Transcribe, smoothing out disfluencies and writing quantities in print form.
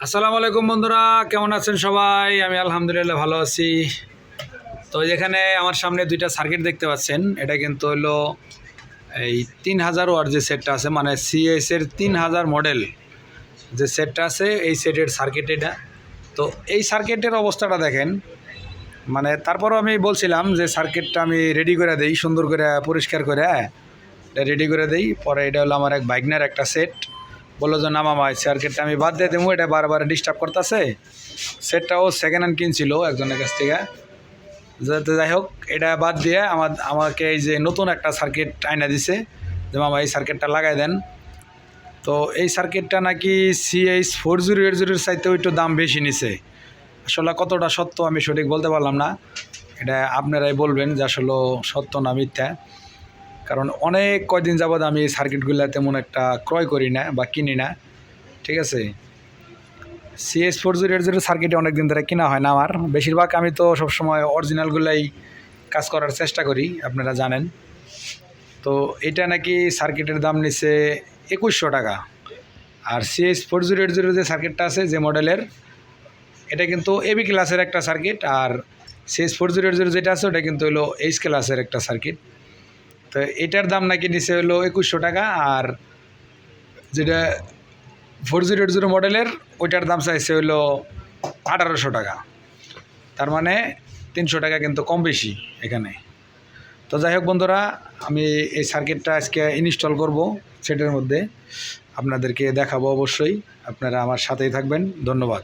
আসসালামু আলাইকুম বন্ধুরা, কেমন আছেন সবাই? আমি আলহামদুলিল্লাহ ভালো আছি। তো এখানে আমার সামনে দুইটা সার্কিট দেখতে পাচ্ছেন। এটা কিন্তু হলো এই 3000 ওয়াট যে সেটটা আছে, মানে সিএস এর 3000 মডেল যে সেটটা আছে, এই সেটের সার্কিট এটা। তো এই সার্কিটের অবস্থাটা দেখেন, মানে তারপরও আমি বলছিলাম যে সার্কিটটা আমি রেডি করে দেই, সুন্দর করে পরিষ্কার করে এটা রেডি করে দেই। পরে এটা হলো আমার এক বাইকনার একটা সেট, বললো যে না মামা সার্কিটটা আমি বাদ দিয়ে দেবো, এটা বারবার ডিস্টার্ব করতেছে। সেটটাও সেকেন্ড হ্যান্ড কিনছিল একজনের কাছ থেকে। যাতে যাই হোক, এটা বাদ দিয়ে আমাকে এই যে নতুন একটা সার্কিট আইনা দিছে, যে মামা এই সার্কিটটা লাগাই দেন। তো এই সার্কিটটা নাকি CH4080 চাইতেও একটু দাম বেশি নিছে। আসলে কতটা সত্য আমি সঠিক বলতে পারলাম না, এটা আপনারাই বলবেন যে আসলে সত্য না মিথ্যা। কারণ অনেক কয়দিন যাবৎ আমি এই সার্কিটগুলো তেমন একটা ক্রয় করি না বা কিনি না, ঠিক আছে। CH4080 সার্কিটে অনেক দিন ধরে কেনা হয় না আমার, বেশিরভাগ আমি তো সবসময় অরিজিনালগুলাই কাজ করার চেষ্টা করি, আপনারা জানেন। তো এটা নাকি সার্কিটের দাম নিচ্ছে 2100 টাকা। আর CH4080 যে সার্কিটটা আছে যে মডেলের, এটা কিন্তু এবি ক্লাসের একটা সার্কিট। আর CH4080 যেটা আছে ওটা কিন্তু হলো এইচ ক্লাসের একটা সার্কিট। তো এটার দাম নাকি নিচ্ছে হলো 2100 টাকা। আর যেটা 4080 মডেলের, ওইটার দাম চাইছে হলো 1800 টাকা। তার মানে 300 টাকা কিন্তু কম বেশি এখানে। তো যাই হোক বন্ধুরা, আমি এই সার্কিটটা আজকে ইনস্টল করব সেটের মধ্যে, আপনাদেরকে দেখাবো অবশ্যই। আপনারা আমার সাথেই থাকবেন। ধন্যবাদ।